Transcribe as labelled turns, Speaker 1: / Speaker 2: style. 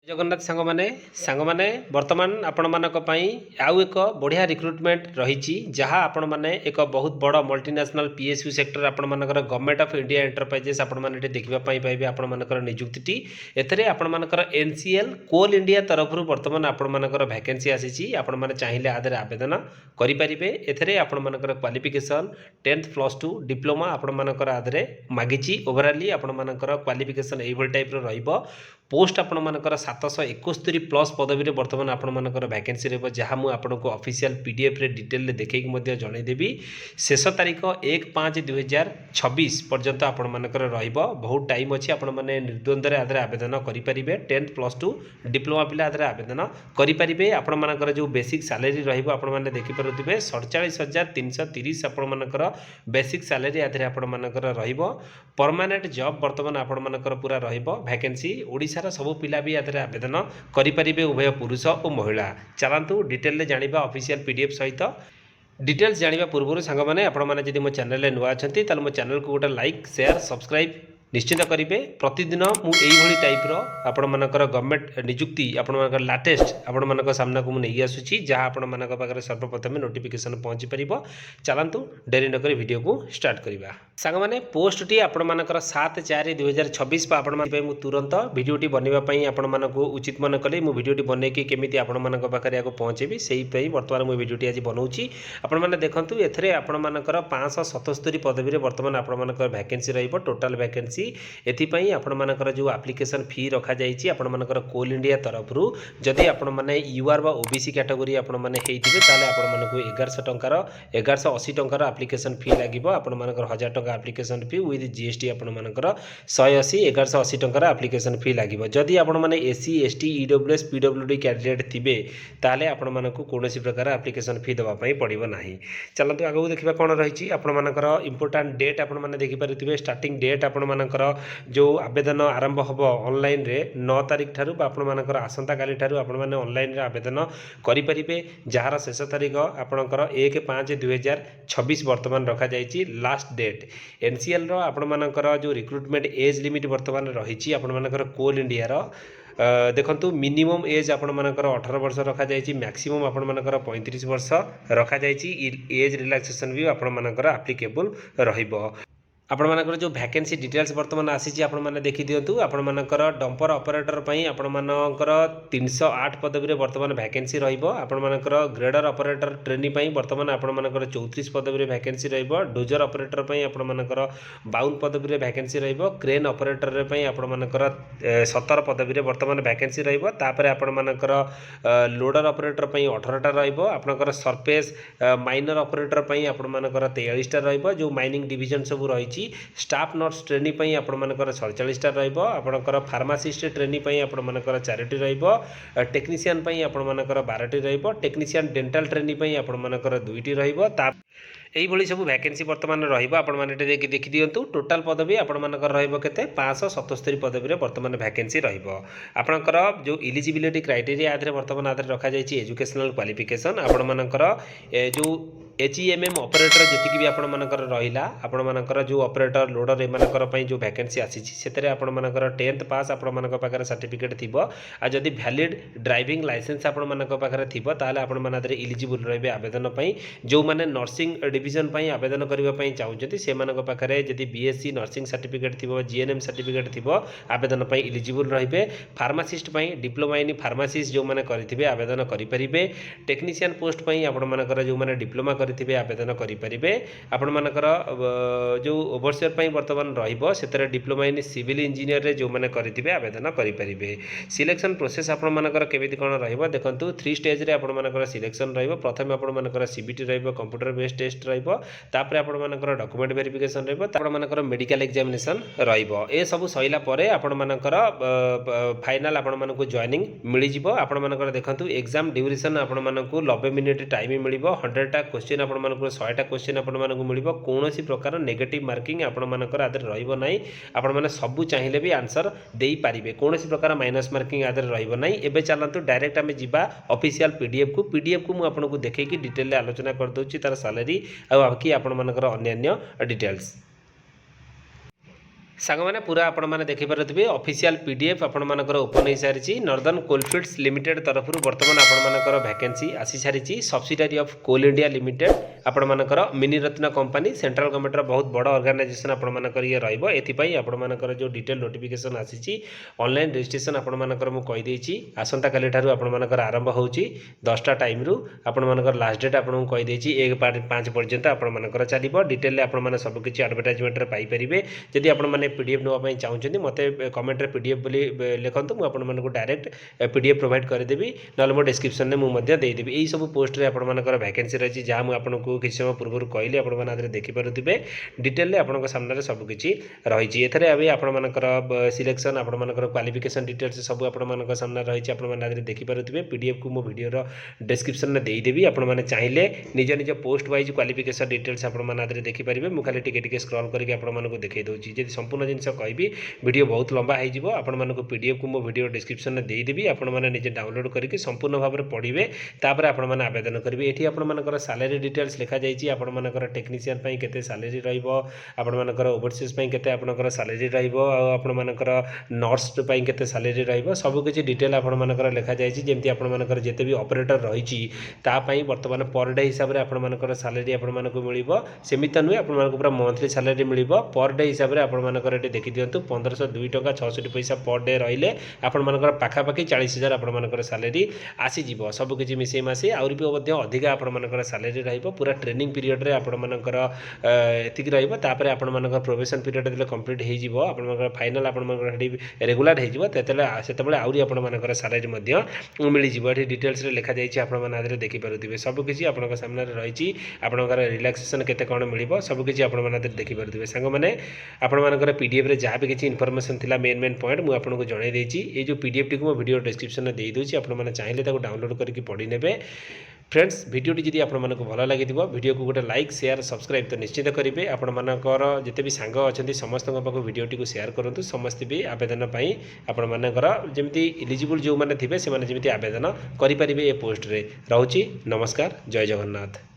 Speaker 1: जगन्नाथ सांगमाने वर्तमान आपण मानक पई आउ एक बढ़िया रिक्रुटमेंट रही जहाँ आपण माने एक बहुत बड़ मल्टीनेशनल पीएसयू सेक्टर आपण मानकर गवर्नमेंट ऑफ इंडिया एंटरप्राइजेस आपण माने देखिबा पई पाइबे आपण मानकर नियुक्ति एथरे आपण मानकर एनसीएल कोल इंडिया तरफ वर्तमान आपण मानकर वैकेंसी आसीची आपण माने चाहिए आदरे आवेदन करि परिबे एथरे आपण मानकर क्वालिफिकेशन 10th +2 डिप्लोमा आपण मानकर आदरे मागिची ओवरऑली आपण मानकर क्वालिफिकेशन एभल टाइप रो रहइबो पोस्ट आपण मानकर 771 प्लस पदवी वर्तमान आपण मानकर वैकेंसी रहइबो जहाँ मु आपनको ऑफिशियल पीडीएफ रे डिटेल देखैक मध्य जणाई देबी शेष तारीख 1/5/2026 पर्यंत आपण मानकर रहइबो बहुत टाइम अछि आपण माने निर्द्वंद रे आदरे आवेदन करि परिबे 10th +2 डिप्लोमा पिला आदरे आवेदन करि परिबे आपण मानकर जो बेसिक सैलरी रहइबो आपण माने देखि परथिबे 47330 आपण मानकर बेसिक सैलरी आदरे आपण मानकर रहइबो परमानेंट जॉब वर्तमान आपण मानकर पूरा रहइबो वैकेंसी ओडिसा सब पिला भी आदरे आवेदन करें उभय पुरुष और महिला चलतु डिटेल जाना ऑफिशियल पीडीएफ सहित डिटेल्स जाना पूर्व सांग मैंने आपड़ी मो चैनल नुआ अच्छा मो चैनल को गोटे लाइक शेयर सब्सक्राइब निश्चित करेंगे प्रतिदिन मुझे टाइप्र आपण मानकर गवर्नमेंट नियुक्ति आपण मानकर लाटेस्ट आपण मानक सामना को नहीं आसूची जहाँ आपण मानक पाखे सर्वप्रथम नोटिफिकेशन पहुँची पार चलतु डेरी नक वीडियो को स्टार्ट करवा सांग मैंने पोस्ट टी आपण मानकर 7/4/2026 आपण तुरंत वीडियोटी बनवाई आपण मानक उचित मन कले मु वीडियोटी बनईकि केमी आपण मानक पाखे पहुँचेबी से बर्तमान मुझे वीडियोटी आज बनाऊँगी आपण मैंने देखूँ एथरे आपण मानकर 577 पदवी वर्तमान आपण मानकर वैकेंसी रहिबो टोटल वैकेंसी एथिपाई आपण मानकर जो एप्लिकेशन फी रखा जाइछि आपण मानकर कोल इंडिया तरफरु जदि आपण माने यूआर बा ओबीसी कैटेगरी आपण माने हेइथिबे ताले आपण मानकु 1100 टंकार 1180 टंकार एप्लिकेशन फी लागिबो आपण मानकर 1000 टंका एप्लिकेशन फी विथ जीएसटी आपण मानकर 180 1180 टंकार एप्लिकेशन फी लागिबो जदि आपण माने SC ST EWS PWD candidate थिबे ताले आपण मानकु कोनोसी प्रकार एप्लिकेशन फी दवा पई पड़िबो नाही चलंतु आगु देखिबा कोन रहिछि आपण मानकर इंपोर्टेंट डेट आपण माने देखि पारिथिबे स्टार्टिंग डेट आपण मानकर जो आवेदन आरंभ हम ऑनलाइन रे 9 तारिख ठारू आपण मानकर आसंता काली ठारू आपण माने ऑनलाइन रे आवेदन करि परिबे जहार शेष तारिख आपणकर 1/5/2026 वर्तमान रखा जाइछि लास्ट डेट एनसीएल रो आपण मानकर जो रिक्रुटमेंट एज लिमिट वर्तमान रहिछि आपण मानकर कोल इंडिया रो देखंतु मिनिमम एज आपण मानकर 18 वर्ष रखा जाइछि मैक्सिमम आपण मानकर 35 वर्ष रखा जाइछि एज रिलैक्सेशन भी आपण मानकर एप्लीकेबल रहिबो आपण मानकर जो वैकेंसी डिटेल्स वर्तमान आसी आपण माने देखि दियंतु आपण मानकर डंपर ऑपरेटर पई आपण मानकर 308 पदवी रे वर्तमान वैकेंसी रहिबो आपण मानकर ग्रेडर ऑपरेटर ट्रेनी पई वर्तमान आपण मानकर 34 पदवी रे वैकेंसी रहिबो डोजर ऑपरेटर पई आपण मानकर 52 पदवी रे वैकेंसी रहिबो क्रेन ऑपरेटर रे पई आपण मानकर 17 पदवी रे वर्तमान वैकेंसी रहिबो तापर आपण मानकर लोडर ऑपरेटर पई 18 टा रहिबो आपनकर सरफेस माइनर ऑपरेटर पई आपण मानकर 43 टा रहिबो जो माइनिंग डिवीजन सब रही स्टाफ नर्स ट्रेनी पई आपण मानकर 47 टा रहइबो आपणकर फार्मासिस्ट ट्रेनी पई आपण मानकर 4टी रहइबो टेक्नीशियन पई आपण मानकर 12टी रहइबो टेक्नीशियन डेंटल ट्रेनी पई आपण मानकर 2टी रहइबो यही भली सब वैकेंसी वर्तमान रहिबो आपण माने देखि दियंतु टोटल पदवी आपण मानकर रहइबो केते 577 पदवी रे वर्तमान वैकेंसी रहिबो आपणकर जो एलिजिबिलिटी क्राइटेरिया आधरे वर्तमान आधरे रखा जाइछि एजुकेशनल क्वालिफिकेशन आपण मानकर जो एचईएमएम ऑपरेटर जी भी आपण मानकर रहिला आपण मानकर जो ऑपरेटर लोडर एमानकर पई जो वैकेंसी आसीछि सेतरे आपण मानकर 10th पास आपण मानकर पाखरे सर्टिफिकेट थिबो आ जदि वैलिड ड्राइविंग लाइसेंस आपण मानकर पाखरे थिबो ताले आपण मानदरे एलिजिबल रहबे आवेदन पई जो माने नर्सिंग डिवीजन पई आवेदन करबा पई चाहुचंती से मानकर पाखरे जदि बीएससी नर्सिंग सर्टिफिकेट थिबो जीएनएम सर्टिफिकेट थिबो आवेदन पई एलिजिबल रहबे फार्मासिस्ट पई डिप्लोमा इन फार्मासिस्ट जो माने करिथिबे आवेदन करि परिबे टेक्नीशियन पोस्ट पई आपण मानकर जो माने डिप्लोमा करिथिबे आवेदन करि परिबे आपण मानकर जो ओवरसियर पई वर्तमान रहिबो सेतरे डिप्लोमा इन सिविल इंजीनियर रे जो माने करिथिबे आवेदन करि परिबे सिलेक्शन प्रोसेस आपण मानकर केमिति कोन रहिबो देखंतु 3 स्टेज रे आपण मानकर सिलेक्शन रहिबो प्रथम आपण मानकर सीबीटी रहिबो कंप्यूटर बेस्ड टेस्ट रहिबो तापर आपण मानकर डॉक्यूमेंट वेरिफिकेशन रहिबो तापर मानकर मेडिकल एग्जामिनेशन रहिबो ए सब सहिला परे आपण मानकर फाइनल आपण मानकु जॉइनिंग मिलि जिवो आपण मानकर देखंतु एग्जाम ड्यूरेशन आपण मानकु 90 मिनिट टाइम मिलिबो 100 टा क्वेश्चन आपण मानकर 100 टा क्वेश्चन आपण मानकु मिलिबो कोनोसी प्रकार नेगेटिव मार्किंग आपण मानकर आदर रहिबो नाही आपण माने सब चाहिए भी आंसर देई पारिबे कोनोसी प्रकार माइनस मार्किंग आदर रहिबो नाही एबे चलंतु डायरेक्ट आमे जिबा ऑफिशियल पीडीएफ को मु आपनको देखैकी डिटेल रे आलोचना कर दउची तार सैलरी आ बाकी आपण मानकर अन्य डिटेल्स सांग मैंने पूरा आपण मैंने देखिपे ऑफिशियल पीडीएफ आपण मानकर ओपन हो सारी नॉर्दर्न कोलफील्ड्स लिमिटेड तरफ बर्तमान आपण मानकर वैकेंसी आसी सारी subsidiary of Coal India Limited आपण मानकर mini Ratna company central government बहुत बड़ ऑर्गेनाइजेशन आपण मानकर ये रहिबो एथिपई आपण मानकर जो डिटेल नोटिफिकेशन आसी ऑनलाइन रजिस्ट्रेशन आपण मानकर मु कहि देछि आसंता काली ठारु आपण मानकर आरंभ होउछि 10टा टाइम रु आपण मानकर लास्ट डेट आपण कहि देछि 1-5 पर्यंत आपण मानकर चलिबो डिटेल आपण माने सब किछि एडवर्टाइजमेंट रे पाई परिबे जदि आपण माने पीडीएफ नापी चाहते मत कमेंट रे पीडीएफ बोली लिखतु मुझे डायरेक्ट पीडीएफ प्रोवाइड करदेवी ना मो डिस्क्रिप्शन में मुझे देदेवी यही सब पोस्ट रे आपंकर वैकेंसी रही जहाँ मुझे किसी समय पूर्व कहली आपरे देखिपे डिटेल आपंक सामने सबकि रही एथेर आपंकर सिलेक्शन आपंकर क्वालिफिकेशन डिटेल्स सब आप सामने रही आपने देखिपे पीडीएफ को मो वीडियो डिस्क्रिप्शन में देदेवी आपने चाहिए निज निज पोस्ट वाइज क्वालिफिकेशन डिटेल्स आपने देखिपारे मुझे खाली टिके स्क्रॉल करके आपको देखई दूसरी जी संपूर्ण जिन कहि वीडियो बहुत लंबा हो आपण मानक पीडीएफ को मो वीडियो डिस्क्रिप्शन में देदेवी आपण मैंने निजे डाउनलोड करके संपूर्ण भाव में पढ़े तापर आपण मैंने आवेदन करेंगे ये आपंकर सालेरी डिटेल्स लिखा जाइए आपंकर टेक्नीशियन केते सालेरी रहा ओवरसीज केते आपंकर सालेरी रहा नर्स केते सालेरी रहा सबकि डिटेल आपंकर लिखा जाइए जमी आपंकर जिते भी ऑपरेटर रही बर्तमान पर डे हिसाब से आपंकर सालेरी आपको मिल सेमित नुहे आप पूरा मंथली सालेरी मिल पर डे हिसाब से आपंकर देखी दिंतु 1502 टंका 66 पैसा पर डे रहिले आपंकर पाखापाखि 40,000 आपंकर सालेरी आसीज सबकि मिसई मासी आउरी भी अधिका आपंकर सालेरी रहा पूरा ट्रेनिंग पीरियड रे आपंकर एतिक रहा आपंकर प्रोबेशन पीरियड जो कंप्लीट हो फाइनाल आपंकर रेगुलर होते आउरी आपंकर सालेरी मिल जाए डिटेल्स लिखा जाइए आपने देखिपे सबकि आप सामने रही आपंकर रिलैक्सेशन केते कौन मिल सबकि आपने देखिपे सांग मैंने आपंकर पीडीएफ रे जहाँ भी किसी इनफॉरमेशन थिला मेन पॉइंट मुझे आपको जन देती ये जो पीडीएफ टी को वीडियो डिस्क्रिप्शन में देदेवि आपने चाहिए डाउनलोड करके पढ़ी ने फ्रेंड्स वीडियोटी जदि आपको भल लगी वीडियो को गोटे लाइक शेयर सब्सक्राइब तो निश्चित करेंगे आपंकर जिते भी सांग अच्छा समस्त पाक वीडियोटी को शेयर करूँ समस्ते भी आवेदन आपंकर जमी इलिजिबल जो मैंने थे से जमी आवेदन करेंगे ये पोस्ट रे रोची नमस्कार जय जगन्नाथ।